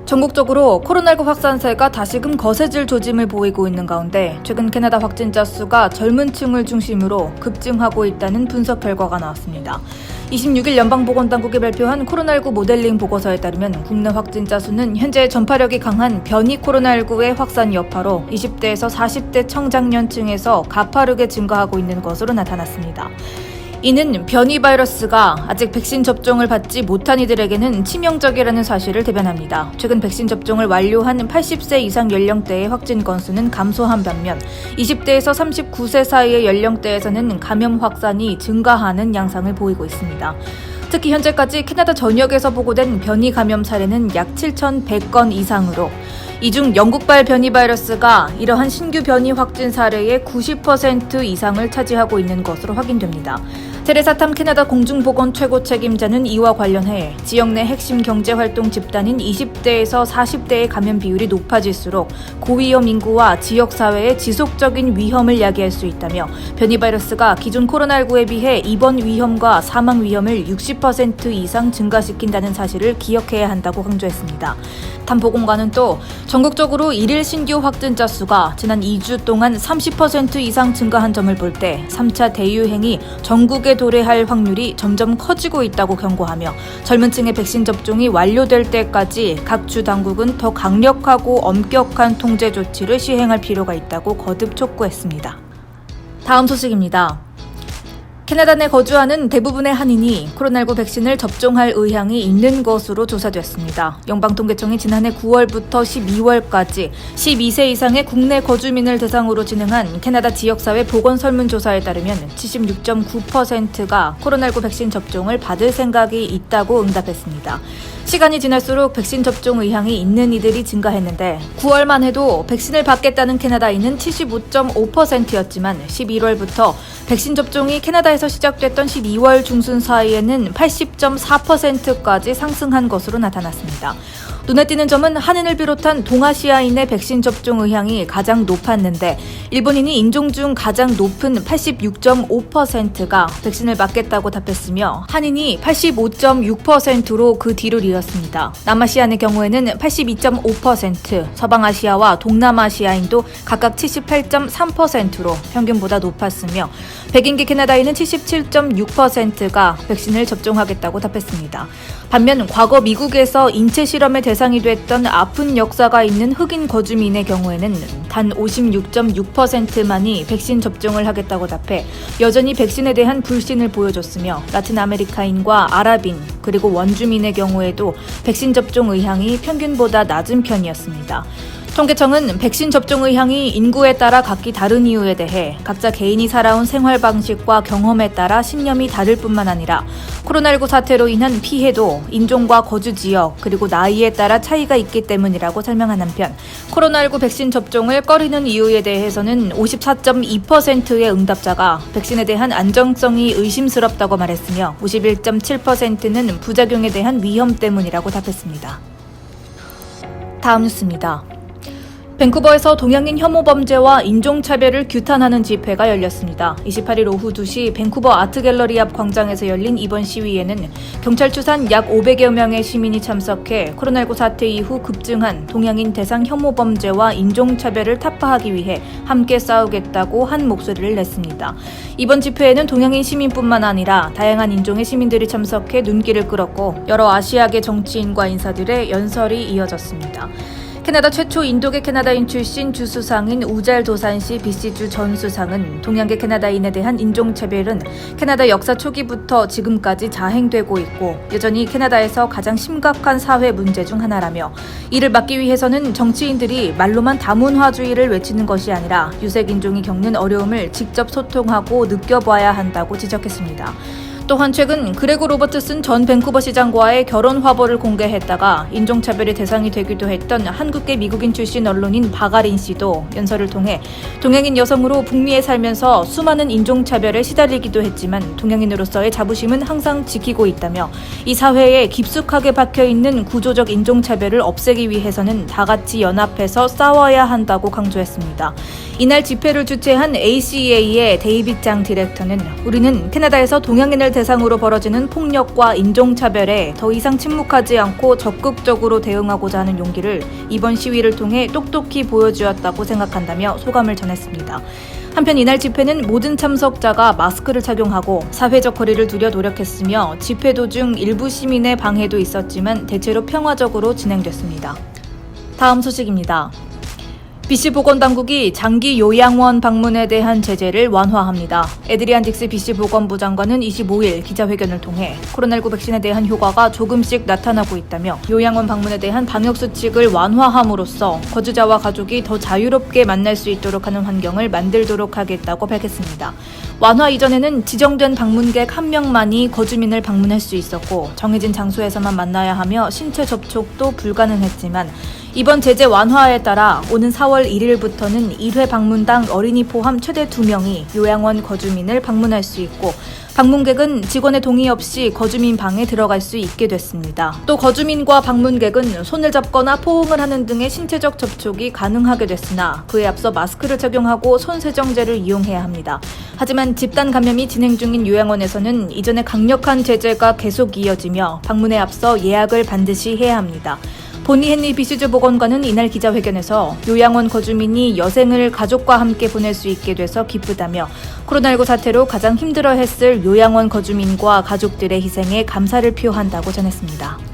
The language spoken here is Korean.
전국적으로 코로나19 확산세가 다시금 거세질 조짐을 보이고 있는 가운데 최근 캐나다 확진자 수가 젊은 층을 중심으로 급증하고 있다는 분석 결과가 나왔습니다. 26일 연방보건당국이 발표한 코로나19 모델링 보고서에 따르면 국내 확진자 수는 현재 전파력이 강한 변이 코로나19의 확산 여파로 20대에서 40대 청장년층에서 가파르게 증가하고 있는 것으로 나타났습니다. 이는 변이 바이러스가 아직 백신 접종을 받지 못한 이들에게는 치명적이라는 사실을 대변합니다. 최근 백신 접종을 완료한 80세 이상 연령대의 확진 건수는 감소한 반면 20대에서 39세 사이의 연령대에서는 감염 확산이 증가하는 양상을 보이고 있습니다. 특히 현재까지 캐나다 전역에서 보고된 변이 감염 사례는 약 7,100건 이상으로 이 중 영국발 변이 바이러스가 이러한 신규 변이 확진 사례의 90% 이상을 차지하고 있는 것으로 확인됩니다. 테레사탐 캐나다 공중보건 최고 책임자는 이와 관련해 지역 내 핵심 경제활동 집단인 20대에서 40대의 감염 비율이 높아질수록 고위험 인구와 지역사회의 지속적인 위험을 야기할 수 있다며 변이 바이러스가 기존 코로나19에 비해 입원 위험과 사망 위험을 60% 이상 증가시킨다는 사실을 기억해야 한다고 강조했습니다. 탐 보건관은 또 전국적으로 일일 신규 확진자 수가 지난 2주 동안 30% 이상 증가한 점을 볼 때 3차 대유행이 전국에 도래할 확률이 점점 커지고 있다고 경고하며 젊은 층의 백신 접종이 완료될 때까지 각 주 당국은 더 강력하고 엄격한 통제 조치를 시행할 필요가 있다고 거듭 촉구했습니다. 다음 소식입니다. 캐나다 내 거주하는 대부분의 한인이 코로나19 백신을 접종할 의향이 있는 것으로 조사됐습니다. 연방통계청이 지난해 9월부터 12월까지 12세 이상의 국내 거주민을 대상으로 진행한 캐나다 지역사회 보건설문조사에 따르면 76.9%가 코로나19 백신 접종을 받을 생각이 있다고 응답했습니다. 시간이 지날수록 백신 접종 의향이 있는 이들이 증가했는데 9월만 해도 백신을 받겠다는 캐나다인은 75.5%였지만 11월부터 백신 접종이 캐나다에서 시작됐던 12월 중순 사이에는 80.4%까지 상승한 것으로 나타났습니다. 눈에 띄는 점은 한인을 비롯한 동아시아인의 백신 접종 의향이 가장 높았는데 일본인이 인종 중 가장 높은 86.5%가 백신을 맞겠다고 답했으며 한인이 85.6%로 그 뒤를 이었습니다. 남아시아의 경우에는 82.5%, 서방아시아와 동남아시아인도 각각 78.3%로 평균보다 높았으며 백인계 캐나다인은 77.6%가 백신을 접종하겠다고 답했습니다. 반면 과거 미국에서 인체 실험의 대상이 됐던 아픈 역사가 있는 흑인 거주민의 경우에는 단 56.6%만이 백신 접종을 하겠다고 답해 여전히 백신에 대한 불신을 보여줬으며 라틴 아메리카인과 아랍인 그리고 원주민의 경우에도 백신 접종 의향이 평균보다 낮은 편이었습니다. 통계청은 백신 접종 의향이 인구에 따라 각기 다른 이유에 대해 각자 개인이 살아온 생활 방식과 경험에 따라 신념이 다를 뿐만 아니라 코로나19 사태로 인한 피해도 인종과 거주 지역 그리고 나이에 따라 차이가 있기 때문이라고 설명한 한편 코로나19 백신 접종을 꺼리는 이유에 대해서는 54.2%의 응답자가 백신에 대한 안정성이 의심스럽다고 말했으며 51.7%는 부작용에 대한 위험 때문이라고 답했습니다. 다음 뉴스입니다. 밴쿠버에서 동양인 혐오 범죄와 인종차별을 규탄하는 집회가 열렸습니다. 28일 오후 2시 밴쿠버 아트갤러리 앞 광장에서 열린 이번 시위에는 경찰 추산 약 500여 명의 시민이 참석해 코로나19 사태 이후 급증한 동양인 대상 혐오 범죄와 인종차별을 타파하기 위해 함께 싸우겠다고 한 목소리를 냈습니다. 이번 집회에는 동양인 시민뿐만 아니라 다양한 인종의 시민들이 참석해 눈길을 끌었고 여러 아시아계 정치인과 인사들의 연설이 이어졌습니다. 캐나다 최초 인도계 캐나다인 출신 주수상인 우잘 도산시 BC주 전 수상은 동양계 캐나다인에 대한 인종차별은 캐나다 역사 초기부터 지금까지 자행되고 있고 여전히 캐나다에서 가장 심각한 사회 문제 중 하나라며 이를 막기 위해서는 정치인들이 말로만 다문화주의를 외치는 것이 아니라 유색인종이 겪는 어려움을 직접 소통하고 느껴봐야 한다고 지적했습니다. 또한 최근 그레고 로버트슨 전 밴쿠버 시장과의 결혼 화보를 공개했다가 인종차별의 대상이 되기도 했던 한국계 미국인 출신 언론인 바가린 씨도 연설을 통해 동양인 여성으로 북미에 살면서 수많은 인종차별에 시달리기도 했지만 동양인으로서의 자부심은 항상 지키고 있다며 이 사회에 깊숙하게 박혀있는 구조적 인종차별을 없애기 위해서는 다 같이 연합해서 싸워야 한다고 강조했습니다. 이날 집회를 주최한 ACA의 데이빗 장 디렉터는 우리는 캐나다에서 동양인을 대상으로 벌어지는 폭력과 인종차별에 더 이상 침묵하지 않고 적극적으로 대응하고자 하는 용기를 이번 시위를 통해 똑똑히 보여주었다고 생각한다며 소감을 전했습니다. 한편 이날 집회는 모든 참석자가 마스크를 착용하고 사회적 거리를 두려 노력했으며 집회 도중 일부 시민의 방해도 있었지만 대체로 평화적으로 진행됐습니다. 다음 소식입니다. BC 보건당국이 장기 요양원 방문에 대한 제재를 완화합니다. 에드리안 딕스 BC 보건부 장관은 25일 기자회견을 통해 코로나19 백신에 대한 효과가 조금씩 나타나고 있다며 요양원 방문에 대한 방역수칙을 완화함으로써 거주자와 가족이 더 자유롭게 만날 수 있도록 하는 환경을 만들도록 하겠다고 밝혔습니다. 완화 이전에는 지정된 방문객 1명만이 거주민을 방문할 수 있었고 정해진 장소에서만 만나야 하며 신체 접촉도 불가능했지만 이번 제재 완화에 따라 오는 4월 1일부터는 1회 방문당 어린이 포함 최대 2명이 요양원 거주민을 방문할 수 있고 방문객은 직원의 동의 없이 거주민 방에 들어갈 수 있게 됐습니다. 또 거주민과 방문객은 손을 잡거나 포옹을 하는 등의 신체적 접촉이 가능하게 됐으나 그에 앞서 마스크를 착용하고 손세정제를 이용해야 합니다. 하지만 집단 감염이 진행 중인 요양원에서는 이전의 강력한 제재가 계속 이어지며 방문에 앞서 예약을 반드시 해야 합니다. 보니 헨리 BC주 보건관은 이날 기자회견에서 요양원 거주민이 여생을 가족과 함께 보낼 수 있게 돼서 기쁘다며 코로나19 사태로 가장 힘들어했을 요양원 거주민과 가족들의 희생에 감사를 표한다고 전했습니다.